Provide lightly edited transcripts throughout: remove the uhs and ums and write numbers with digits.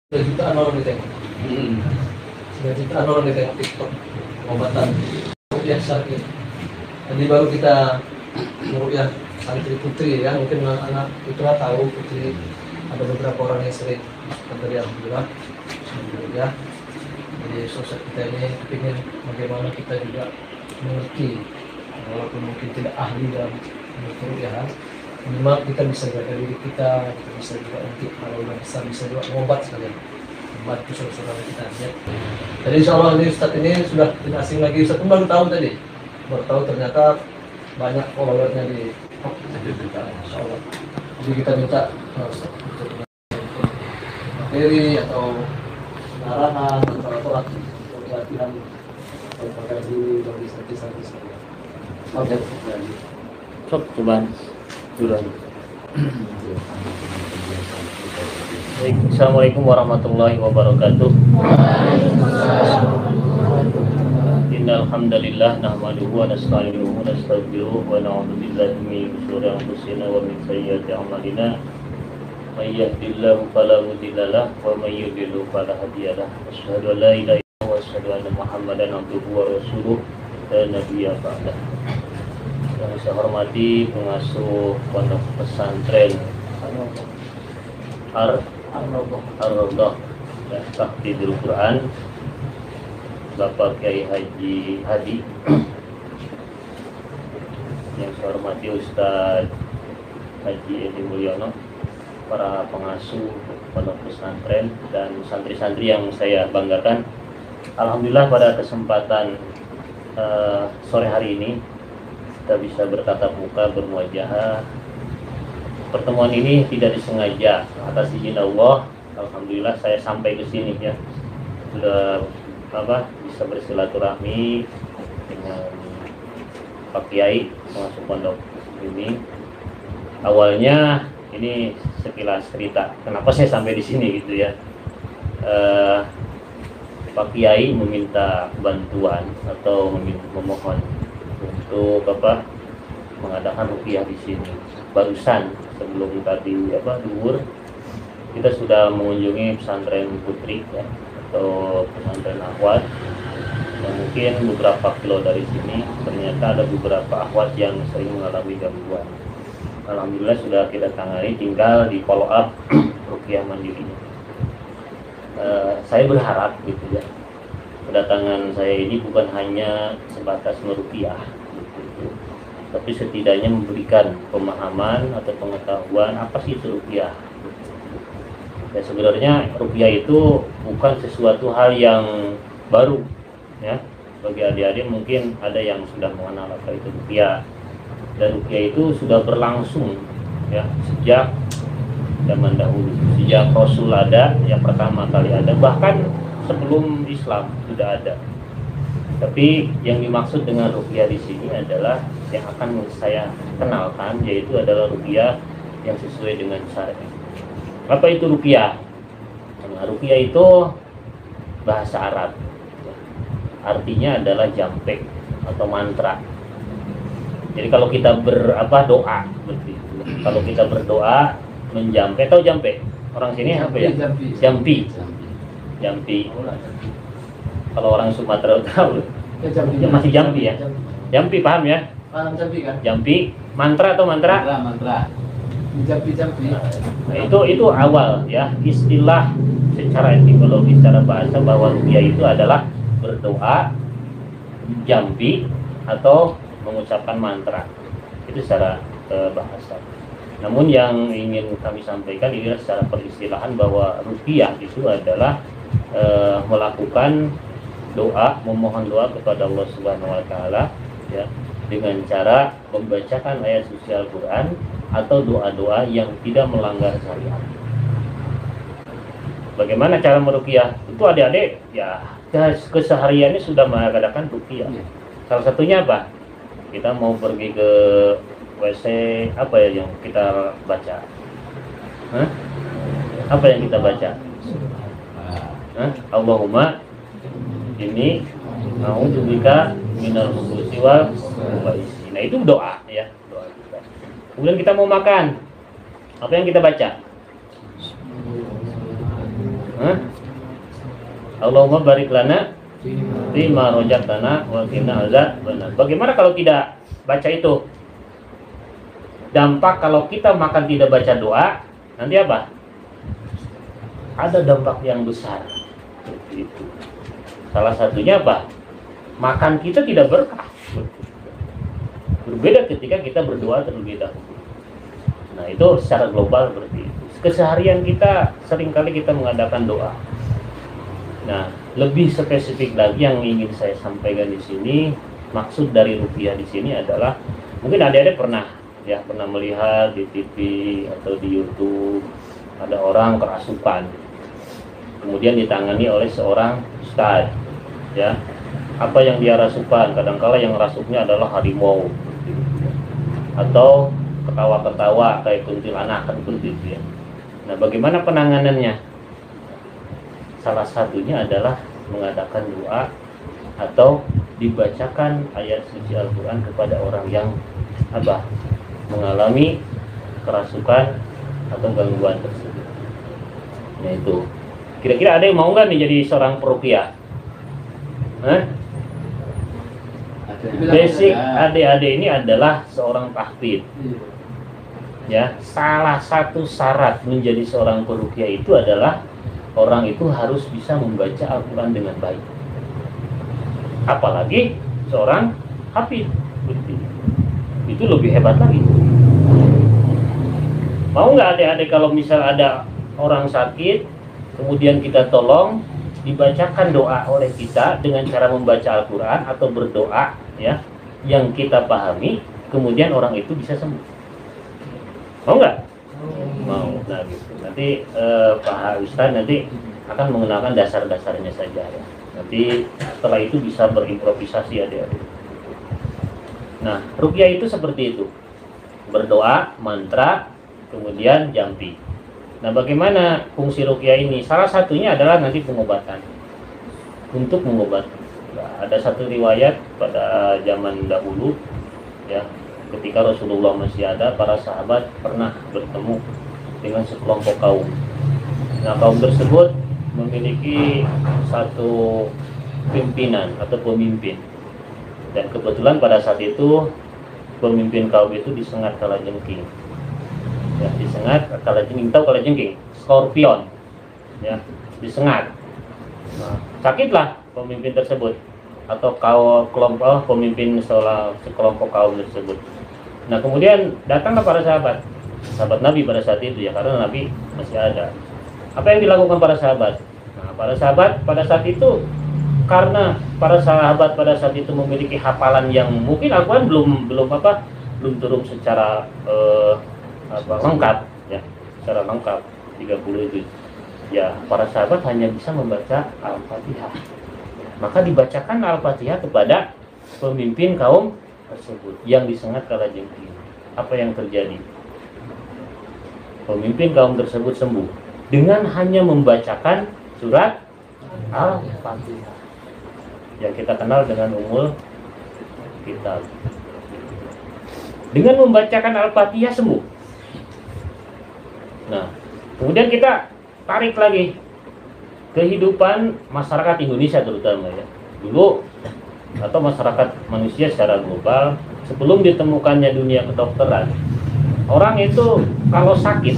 Sudah jutaan orang ditengok. Sudah jutaan orang ditengok TikTok pengobatan ruqyah syar'i. Jadi baru kita ruqyah santri putri ya, mungkin anak putra tahu putri ada beberapa orang yang sering dari alhamdulillah ya. Jadi sosok kita ini ingin bagaimana kita juga mengerti walaupun mungkin tidak ahli dalam ruqyah, minimal kita bisa jaga diri kita bisa juga untuk kalau besar bisa juga mengobat sekalian membantu saudara kita ya. Jadi insya Allah ini Ustadz ini sudah tidak asing lagi. Ustadz pun baru tahu tadi, baru tahu ternyata banyak followernya di kita, insya Allah. Jadi kita minta Ustadz untuk materi atau arahan atau latihan terkait diri bagi santri-santri sekalian. Oke, Sok coba dulu. Assalamualaikum warahmatullahi wabarakatuh. Innal hamdalillah nahmaduhu wa nasta'inuhu wa nastaghfiruh wa na'udzu billahi min shururi anfusina wa min sayyiati a'malina. May yahdihillahu fala mudilla lahu wa may yudlil fala hadiya lahu. Asyhadu an la ilaha illallah wa asyhadu anna Muhammadan abduhu wa rasuluh la nabiyya ba'dah. Yang saya hormati pengasuh pondok pesantren Ar-Rawdah Tahfidzul Quran Bapak Kiai Haji Hadi, yang saya hormati Ustadz Haji Edi Mulyono, para pengasuh pondok pesantren dan santri-santri yang saya banggakan. Alhamdulillah pada kesempatan sore hari ini kita bisa bertatap muka, bermuajahah. Pertemuan ini tidak disengaja, atas izin Allah. Alhamdulillah saya sampai ke sini ya, sudah bisa bersilaturahmi dengan Pak Kiai masuk pondok ini. Awalnya ini sekilas cerita kenapa saya sampai di sini gitu ya. Pak Kiai meminta bantuan atau memohon untuk mengadakan ruqyah di sini. Barusan sebelum tadi duhur kita sudah mengunjungi pesantren putri ya, atau pesantren akhwat yang mungkin beberapa kilo dari sini. Ternyata ada beberapa akhwat yang sering mengalami gangguan. Alhamdulillah sudah kita tangani, tinggal di follow up ruqyah mandirinya. Saya berharap gitu ya, kedatangan saya ini bukan hanya sebatas meruqyah, tapi setidaknya memberikan pemahaman atau pengetahuan apa sih itu ruqyah. Ya, sebenarnya ruqyah itu bukan sesuatu hal yang baru ya. Bagi adik-adik mungkin ada yang sudah mengenal apa itu ruqyah, dan ruqyah itu sudah berlangsung ya sejak zaman dahulu, sejak Rasul ada, yang pertama kali ada, bahkan sebelum Islam sudah ada. Tapi yang dimaksud dengan ruqyah di sini adalah yang akan saya kenalkan, yaitu adalah ruqyah yang sesuai dengan syariat. Apa itu ruqyah? Nah, ruqyah itu bahasa Arab, artinya adalah jampe atau mantra. Jadi kalau kita doa, kalau kita berdoa menjampe, tahu jampe? Orang sini apa ya? Jampi. Kalau orang Sumatera tahu, ya masih jampi ya. Jampi paham ya? Paham jampi kan? Jampi, mantra atau mantra? Mantra. Jampi. Nah, itu awal ya, istilah secara etimologi, secara bahasa, bahwa ruqyah itu adalah berdoa, jampi atau mengucapkan mantra. Itu secara bahasa. Namun yang ingin kami sampaikan ini secara peristilahan, bahwa ruqyah itu adalah melakukan doa, memohon doa kepada Allah Subhanahu wa taala ya, dengan cara membacakan ayat suci Al-Qur'an atau doa-doa yang tidak melanggar syariat. Bagaimana cara meruqyah? Itu adik-adik ya kesehariannya sudah mengadakan ruqyah. Salah satunya apa? Kita mau pergi ke WC, apa ya yang kita baca? Apa yang kita baca? Allahumma ini a'udzubika minal khubuthi wal khaba'is. Nah, itu doa ya, doa kita. Kemudian kita mau makan, apa yang kita baca? Hah? Allahumma barik lana fima rojaktana wa qina azabannar. Bagaimana kalau tidak baca itu? Dampak kalau kita makan tidak baca doa, nanti apa? Ada dampak yang besar. Seperti itu. Salah satunya apa? Makan kita tidak berkah. Berbeda ketika kita berdoa terlebih dahulu. Nah, itu secara global seperti itu. Keseharian kita seringkali kita mengadakan doa. Nah, lebih spesifik lagi yang ingin saya sampaikan di sini, maksud dari ruqyah di sini adalah mungkin adik-adik pernah melihat di TV atau di YouTube ada orang kerasukan, kemudian ditangani oleh seorang ustadz, ya. Apa yang dia rasukan? Kadangkala yang rasuknya adalah harimau, atau ketawa-ketawa kayak kuntilanak kan seperti itu ya. Nah, bagaimana penanganannya? Salah satunya adalah mengadakan doa atau dibacakan ayat suci Al-Quran kepada orang yang mengalami kerasukan atau gangguan tersebut. Nah itu, kira-kira ada yang mau nggak nih jadi seorang peruqyah? Basic adik-adik ini adalah seorang tahfidz. Ya, salah satu syarat menjadi seorang peruqyah itu adalah orang itu harus bisa membaca Al-Quran dengan baik. Apalagi seorang hafidz. Itu lebih hebat lagi. Mau nggak adik-adik kalau misal ada orang sakit, kemudian kita tolong, dibacakan doa oleh kita dengan cara membaca Al-Quran atau berdoa ya, yang kita pahami, kemudian orang itu bisa sembuh. Mau nggak? Mau. Nah gitu. Nanti Pak Ustadz nanti akan mengenalkan dasar-dasarnya saja ya. Nanti setelah itu bisa berimprovisasi adik-adik. Nah, ruqyah itu seperti itu. Berdoa, mantra, kemudian jampi. Nah, bagaimana fungsi ruqyah ini? Salah satunya adalah nanti pengobatan. Untuk mengobati. Nah, ada satu riwayat pada zaman dahulu ya, ketika Rasulullah masih ada, para sahabat pernah bertemu dengan sekelompok kaum. Nah, kaum tersebut memiliki satu pimpinan atau pemimpin. Dan kebetulan pada saat itu pemimpin kaum itu disengat kalajengking. Ya, disengat kalajengking, tahu kalajengking? Skorpion. Ya, disengat. Nah, sakitlah pemimpin tersebut atau kelompok pemimpin sekelompok kaum tersebut. Nah, kemudian datanglah para sahabat Nabi pada saat itu ya, karena Nabi masih ada. Apa yang dilakukan para sahabat? Nah, para sahabat pada saat itu, karena para sahabat pada saat itu memiliki hafalan yang mungkin Al-Quran belum turun secara lengkap ya, secara lengkap 30 itu. Ya, para sahabat hanya bisa membaca Al-Fatihah. Maka dibacakan Al-Fatihah kepada pemimpin kaum tersebut yang disengat kalajengking. Apa yang terjadi? Pemimpin kaum tersebut sembuh dengan hanya membacakan surat Al-Fatihah, yang kita kenal dengan Ummul Kitab. Dengan membacakan Al-Fatihah sembuh. Nah, kemudian kita tarik lagi kehidupan masyarakat Indonesia terutama ya. Dulu atau masyarakat manusia secara global, sebelum ditemukannya dunia kedokteran, orang itu kalau sakit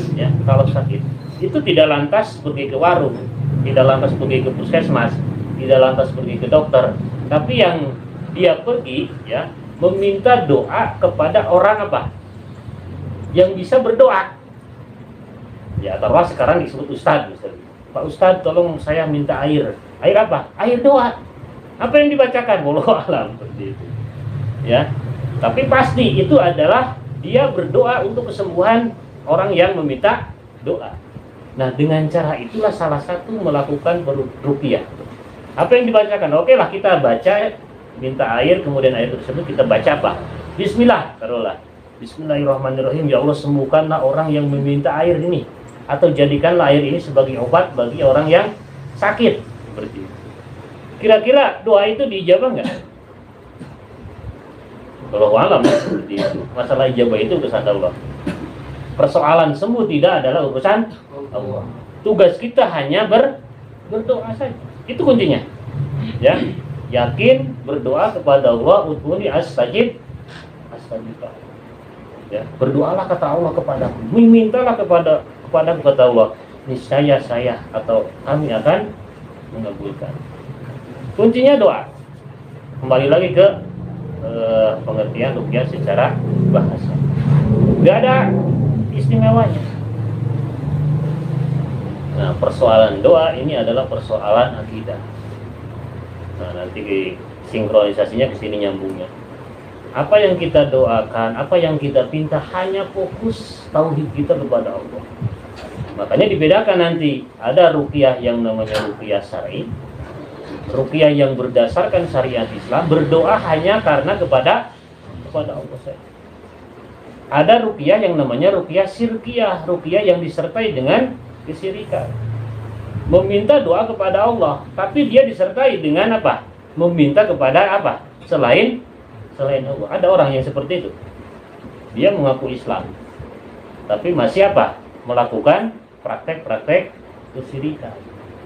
itu tidak lantas pergi ke warung, tidak lantas pergi ke puskesmas, tidak lantas pergi ke dokter, tapi yang dia pergi ya, meminta doa kepada orang yang bisa berdoa. Ya, taruhlah sekarang disebut ustadz misalnya. Pak Ustadz, tolong saya minta air. Air apa? Air doa. Apa yang dibacakan? Wallahu a'lam, seperti itu. Ya. Tapi pasti itu adalah dia berdoa untuk kesembuhan orang yang meminta doa. Nah, dengan cara itulah salah satu melakukan ruqyah. Apa yang dibacakan? Oke lah, kita baca, minta air, kemudian air tersebut kita baca apa? Bismillah, taruhlah. Bismillahirrahmanirrahim. Ya Allah, sembuhkanlah orang yang meminta air ini, atau jadikanlah air ini sebagai obat bagi orang yang sakit. Seperti itu. Kira-kira doa itu diijabah nggak? Kalau alam seperti itu. Masalah ijabah itu urusan Allah. Persoalan sembuh tidak adalah urusan Allah. Tugas kita hanya berdoa saja. Itu kuncinya. Ya, yakin berdoa kepada Allah, udhuni astajib. Ya, berdoalah kata Allah kepadaku, mintalah kata Allah, niscaya saya atau kami akan mengabulkan. Kuncinya doa. Kembali lagi ke pengertian ruqyah secara bahasa. Gak ada istimewanya. Nah, persoalan doa ini adalah persoalan akidah. Nah, nanti sinkronisasinya ke sini nyambungnya. Apa yang kita doakan, apa yang kita pinta hanya fokus tauhid kita kepada Allah. Makanya dibedakan nanti, ada ruqyah yang namanya ruqyah syar'i, ruqyah yang berdasarkan syariat Islam, berdoa hanya karena kepada Allah saja. Ada ruqyah yang namanya ruqyah syirkiyah, ruqyah yang disertai dengan kesyirikan. Meminta doa kepada Allah, tapi dia disertai dengan apa? Meminta kepada apa? Selain Allah. Ada orang yang seperti itu. Dia mengaku Islam, tapi masih apa? Melakukan praktek-praktek kesyirikan.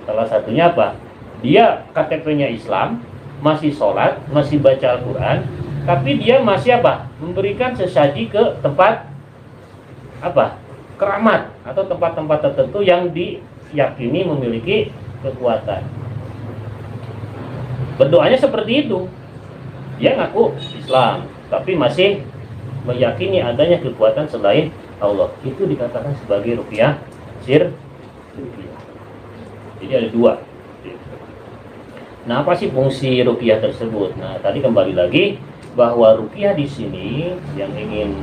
Salah satunya apa? Dia KTP-nya Islam, masih sholat, masih baca Al-Quran, tapi dia masih apa? Memberikan sesaji ke tempat apa? Keramat atau tempat-tempat tertentu yang diyakini memiliki kekuatan. Berdoanya seperti itu. Dia ngaku Islam, tapi masih meyakini adanya kekuatan selain Allah. Itu dikatakan sebagai ruqyah syirkiyah. Jadi ada dua. Nah, apa sih fungsi ruqyah tersebut? Nah, tadi kembali lagi bahwa ruqyah di sini yang ingin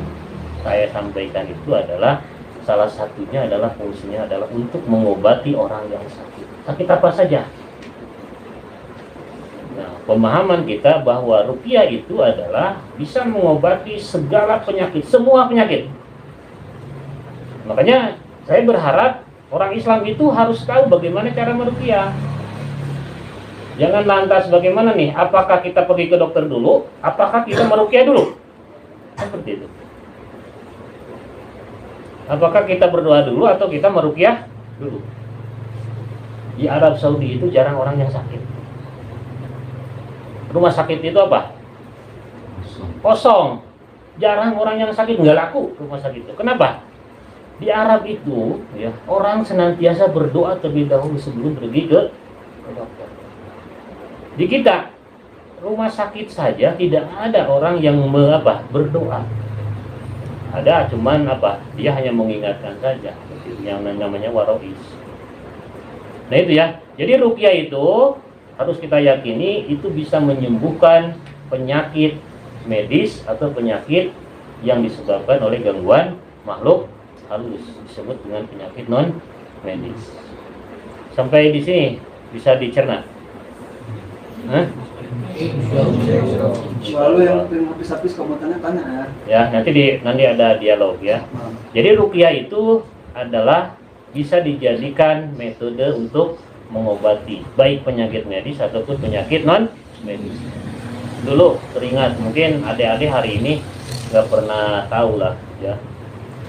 saya sampaikan itu adalah salah satunya adalah fungsinya adalah untuk mengobati orang yang sakit. Sakit apa saja? Nah, pemahaman kita bahwa ruqyah itu adalah bisa mengobati segala penyakit, semua penyakit. Makanya saya berharap orang Islam itu harus tahu bagaimana cara meruqyah. Jangan lantas bagaimana nih, apakah kita pergi ke dokter dulu, apakah kita meruqyah dulu? Seperti itu. Apakah kita berdoa dulu atau kita meruqyah dulu? Di Arab Saudi itu jarang orang yang sakit. Rumah sakit itu apa? Kosong. Jarang orang yang sakit, nggak laku rumah sakit itu. Kenapa? Di Arab itu ya, orang senantiasa berdoa terlebih dahulu sebelum pergi ke dokter. Di kita rumah sakit saja tidak ada orang yang berdoa. Ada, cuman apa? Dia hanya mengingatkan saja yang namanya warois. Nah itu ya. Jadi ruqyah itu harus kita yakini itu bisa menyembuhkan penyakit medis atau penyakit yang disebabkan oleh gangguan makhluk halus, disebut dengan penyakit non medis. Sampai di sini bisa dicerna? Lalu yang habis-habis kamu tanya ya. Nanti ada dialog ya. Jadi ruqyah itu adalah bisa dijadikan metode untuk mengobati baik penyakit medis ataupun penyakit non medis. Dulu teringat, mungkin adik-adik hari ini nggak pernah tahu lah ya,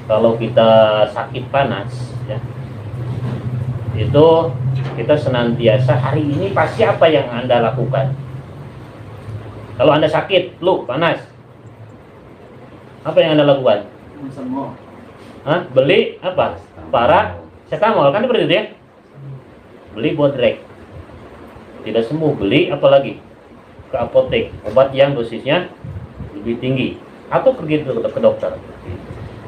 kalau kita sakit panas ya, itu kita senantiasa hari ini pasti apa yang Anda lakukan? Kalau Anda sakit, flu, panas, apa yang Anda lakukan? Beli apa? Paracetamol, kan seperti itu ya. Beli bodrek, tidak sembuh, beli apalagi ke apotek obat yang dosisnya lebih tinggi atau pergi ke dokter.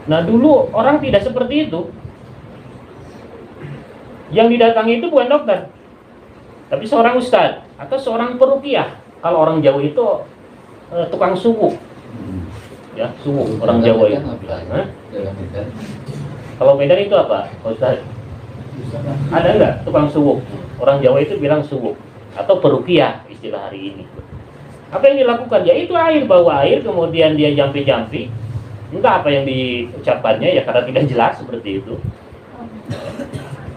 Nah dulu orang tidak seperti itu. Yang didatangi itu bukan dokter, tapi seorang ustadz atau seorang peruqyah. Kalau orang Jawa itu tukang suwuk, ya suwuk orang Jawa itu. Kalau Medan itu apa, ustadz? Ada enggak tukang suwuk? Orang Jawa itu bilang suwuk atau peruqyah istilah hari ini. Apa yang dilakukan? Ya itu air, bawa air kemudian dia jampi-jampi. Entah apa yang diucapkannya ya, karena tidak jelas seperti itu.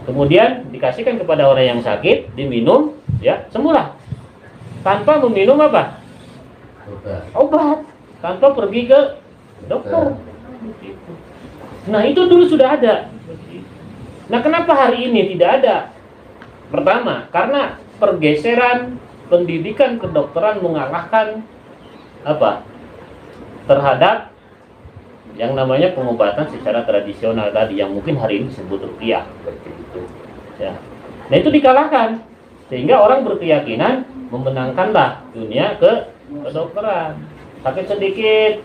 Kemudian dikasihkan kepada orang yang sakit, diminum ya, sembuhlah. Tanpa meminum apa? Obat. Tanpa pergi ke dokter. Nah, itu dulu sudah ada. Nah, kenapa hari ini tidak ada? Pertama, karena pergeseran pendidikan kedokteran mengalahkan apa? Terhadap yang namanya pengobatan secara tradisional tadi, yang mungkin hari ini disebut ruqyah seperti itu. Ya. Nah itu dikalahkan, sehingga orang berkeyakinan memenangkanlah dunia kedokteran. Sakit sedikit,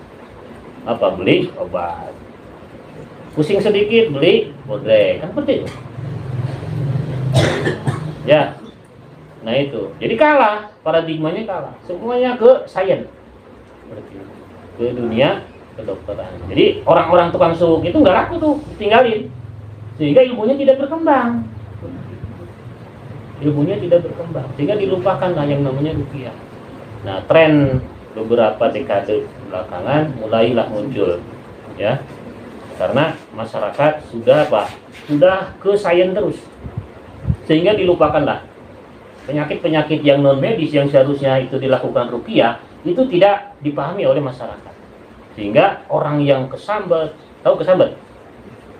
apa beli obat. Pusing sedikit beli bodrek, kan seperti itu. Ya. Nah itu. Jadi kalah, paradigmanya kalah. Semuanya ke sains. Ke dunia kedokteran. Jadi orang-orang tukang suk itu nggak laku tuh, tinggalin. Sehingga ilmunya tidak berkembang. Ilmunya tidak berkembang. Sehingga dilupakanlah yang namanya ruqyah. Nah, tren beberapa dekade belakangan mulailah muncul, ya. Karena masyarakat sudah apa? Sudah ke sains terus. Sehingga dilupakanlah penyakit-penyakit yang non medis yang seharusnya itu dilakukan ruqyah itu tidak dipahami oleh masyarakat. Sehingga orang yang kesambat, tahu kesambat?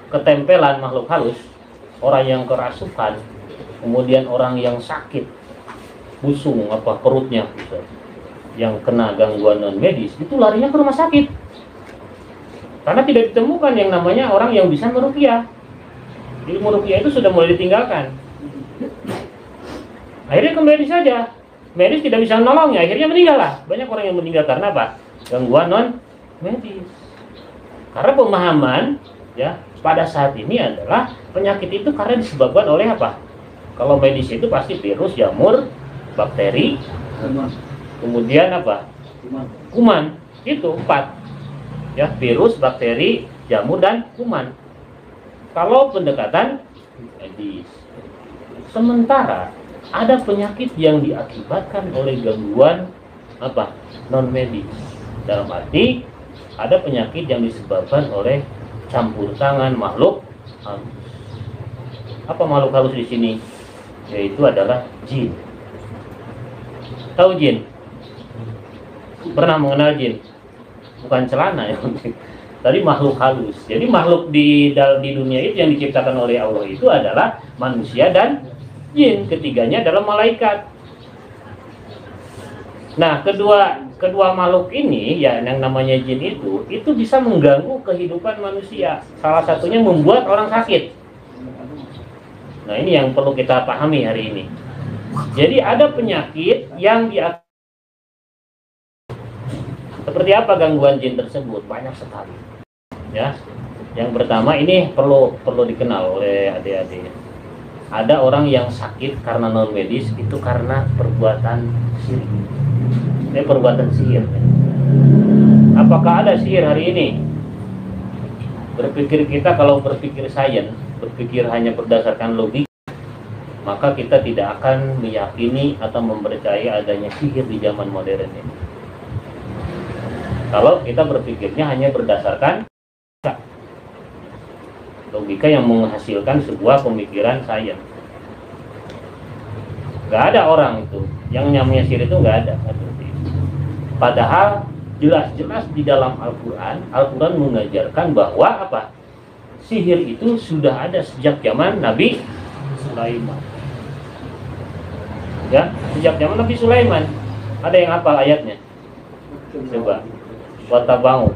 Ketempelan makhluk halus, orang yang kerasukan, kemudian orang yang sakit, busung apa perutnya, yang kena gangguan non medis, itu larinya ke rumah sakit. Karena tidak ditemukan yang namanya orang yang bisa meruqyah. Ilmu ruqyah itu sudah mulai ditinggalkan. Akhirnya ke medis saja. Medis tidak bisa menolongnya, akhirnya meninggal lah. Banyak orang yang meninggal karena apa? Gangguan non medis. Karena pemahaman ya pada saat ini adalah penyakit itu karena disebabkan oleh apa? Kalau medis itu pasti virus, jamur, bakteri, kemudian apa? Kuman. Itu 4. Ya, virus, bakteri, jamur dan kuman. Kalau pendekatan medis. Sementara ada penyakit yang diakibatkan oleh gangguan apa? Non medis. Dalam arti ada penyakit yang disebabkan oleh campur tangan makhluk halus. Apa makhluk halus di sini? Yaitu adalah jin. Tahu jin? Pernah mengenal jin? Bukan celana ya. Tadi makhluk halus. Jadi makhluk di dunia itu yang diciptakan oleh Allah itu adalah manusia dan jin. Ketiganya adalah malaikat. Nah, kedua makhluk ini ya yang namanya jin itu bisa mengganggu kehidupan manusia. Salah satunya membuat orang sakit. Nah, ini yang perlu kita pahami hari ini. Jadi ada penyakit yang seperti apa gangguan jin tersebut? Banyak sekali. Ya. Yang pertama ini perlu dikenal oleh adik-adik. Ada orang yang sakit karena non medis itu karena perbuatan syirik. Ini perbuatan sihir. Apakah ada sihir hari ini? Berpikir kita kalau berpikir sains, berpikir hanya berdasarkan logika, maka kita tidak akan meyakini atau mempercayai adanya sihir di zaman modern ini. Kalau kita berpikirnya hanya berdasarkan logika yang menghasilkan sebuah pemikiran sains. Gak ada orang itu yang namanya sihir itu gak ada. Padahal jelas-jelas di dalam Al-Quran mengajarkan bahwa apa? Sihir itu sudah ada sejak zaman Nabi Sulaiman. Ya, sejak zaman Nabi Sulaiman. Ada yang hafal ayatnya? Coba. Watabau.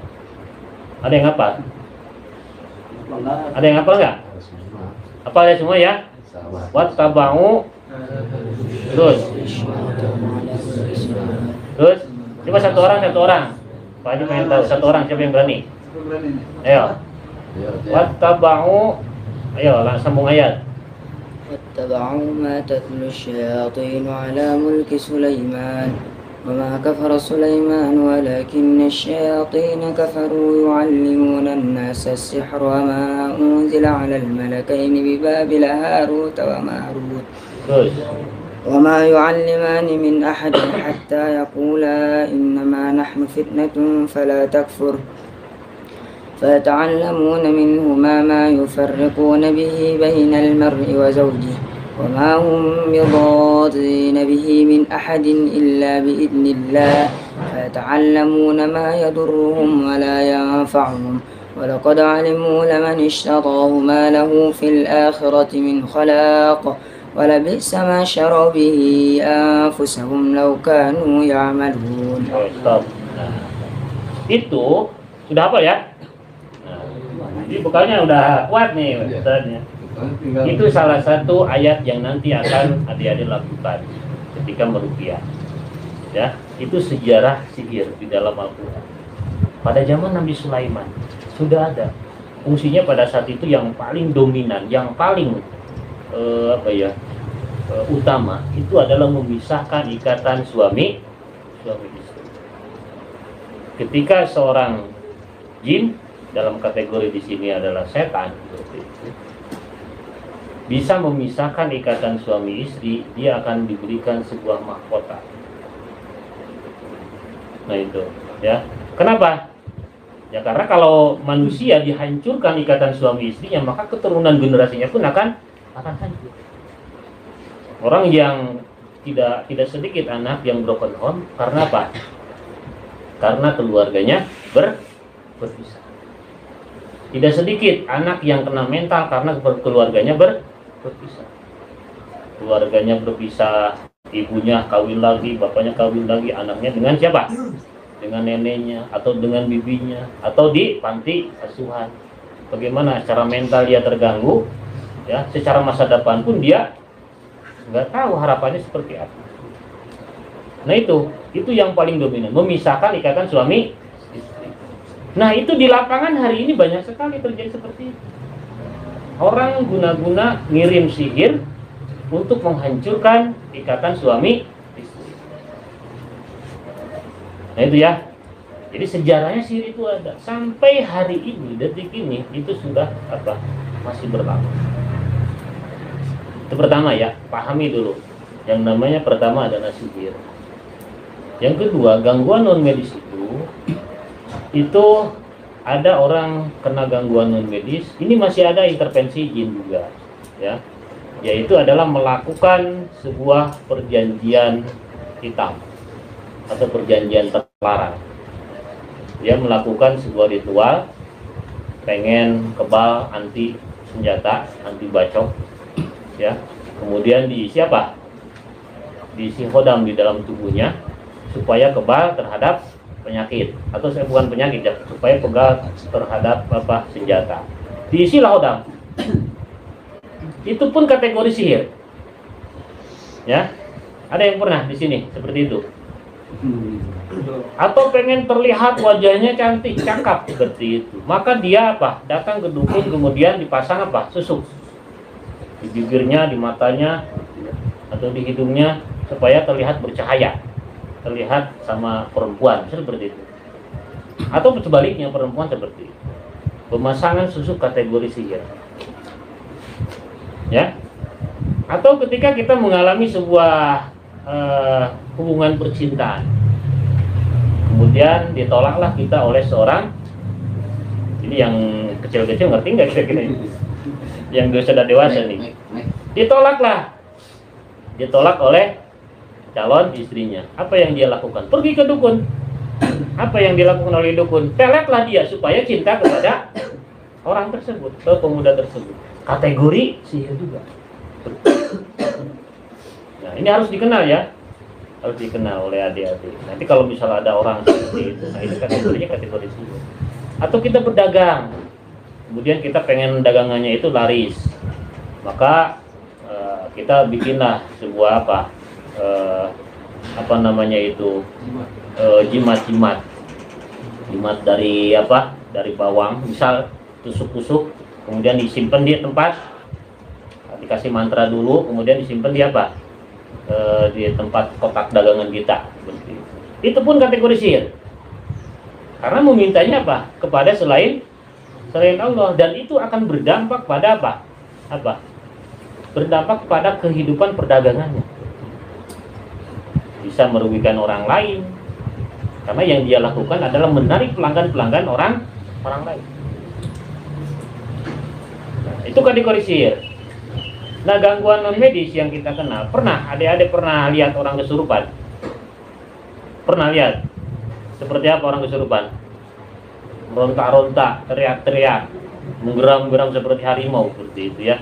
Ada yang hafal? Ada yang hafal nggak? Hafal ya semua ya? Watabau. Terus coba satu orang. Pak Haji pengen tahu satu orang, siapa yang berani? Ayo. Wattaba'u. Ayo, langsung sambung ayat. واتبعوا ما تتلو الشياطين على ملك سليمان وما كفر سليمان ولكن الشياطين كفروا يعلمون الناس السحر وما أنزل على الملكين ببابل هاروت وماروت وما يعلمان من أحد حتى يقولا إنما نحن فتنة فلا تكفر فيتعلمون منهما ما يفرقون به بين المرء وزوجه وما هم بضارين به من أحد إلا بإذن الله فيتعلمون ما يضرهم ولا ينفعهم ولقد علموا لمن اشتراه ما له في الآخرة من خلاق ولبئس ما شروا به أنفسهم لو كانوا يعملون. Stop. Nah, itu sudah apa ya? Nah, jadi bekalnya udah kuat nih Ustaznya. Itu salah satu ayat yang nanti akan adik-adik lakukan ketika meruqyah. Ya, itu sejarah sihir di dalam Al-Qur'an. Pada zaman Nabi Sulaiman sudah ada. Fungsinya pada saat itu yang paling dominan, yang paling utama itu adalah memisahkan ikatan suami istri. Ketika seorang jin, dalam kategori di sini adalah setan, bisa memisahkan ikatan suami istri, dia akan diberikan sebuah mahkota. Nah itu, ya. Kenapa? Ya karena kalau manusia dihancurkan ikatan suami istrinya, maka keturunan generasinya pun akan hancur. Orang yang tidak sedikit anak yang broken home karena apa? Karena keluarganya berpisah. Tidak sedikit anak yang kena mental karena keluarganya berpisah. Keluarganya berpisah, ibunya kawin lagi, bapaknya kawin lagi, anaknya dengan siapa? Dengan neneknya atau dengan bibinya atau di panti asuhan. Bagaimana secara mental dia terganggu, ya, secara masa depan pun dia nggak tahu harapannya seperti apa. Nah itu yang paling dominan, memisahkan ikatan suami istri. Nah itu di lapangan hari ini banyak sekali terjadi seperti itu. Orang guna-guna ngirim sihir untuk menghancurkan ikatan suami istri. Nah itu ya. Jadi sejarahnya sihir itu ada sampai hari ini, detik ini itu sudah masih berlaku. Itu pertama ya, pahami dulu. Yang namanya pertama adalah sihir. Yang kedua, gangguan non medis itu ada orang kena gangguan non medis, ini masih ada intervensi jin juga, ya. Yaitu adalah melakukan sebuah perjanjian hitam atau perjanjian terlarang. Dia melakukan sebuah ritual, pengen kebal anti senjata, anti bacok, ya. Kemudian diisi apa? Diisi hodam di dalam tubuhnya supaya kebal terhadap penyakit, atau bukan penyakit ya, supaya kebal terhadap senjata. Diisilah hodam. Itu pun kategori sihir. Ya. Ada yang pernah di sini seperti itu? Atau pengen terlihat wajahnya cantik, cakap seperti itu. Maka dia datang ke dukun, kemudian dipasang susuk di bibirnya, di matanya, atau di hidungnya supaya terlihat bercahaya, terlihat sama perempuan seperti itu. Atau sebaliknya perempuan seperti itu. Pemasangan susuk kategori sihir. Ya. Atau ketika kita mengalami sebuah hubungan percintaan, kemudian ditolaklah kita oleh seorang, ini yang kecil-kecil ngerti nggak kira-kira ini? Yang sudah dewasa nih, ditolak oleh calon istrinya. Apa yang dia lakukan? Pergi ke dukun. Apa yang dilakukan oleh dukun? Peletlah dia supaya cinta kepada orang tersebut, ke pemuda tersebut. Kategori sihir juga. Nah ini harus dikenal ya, harus dikenal oleh adik-adik. Nanti kalau misalnya ada orang seperti itu, nah ini kategorinya kategori sihir. Atau kita berdagang, kemudian kita pengen dagangannya itu laris, maka kita bikinlah sebuah jimat dari dari bawang, misal tusuk-tusuk, kemudian disimpan di tempat, dikasih mantra dulu, kemudian disimpan di di tempat kotak dagangan kita. Itu pun kategori sihir, karena memintanya kepada selain Allah, dan itu akan berdampak pada berdampak pada kehidupan perdagangannya, bisa merugikan orang lain, karena yang dia lakukan adalah menarik pelanggan orang lain. Nah, itu kategori sihir. Nah, gangguan non medis yang kita kenal, adik-adik pernah lihat orang kesurupan? Pernah lihat? Seperti apa orang kesurupan? Meronta-ronta, teriak-teriak, menggeram-geram seperti harimau, seperti itu ya.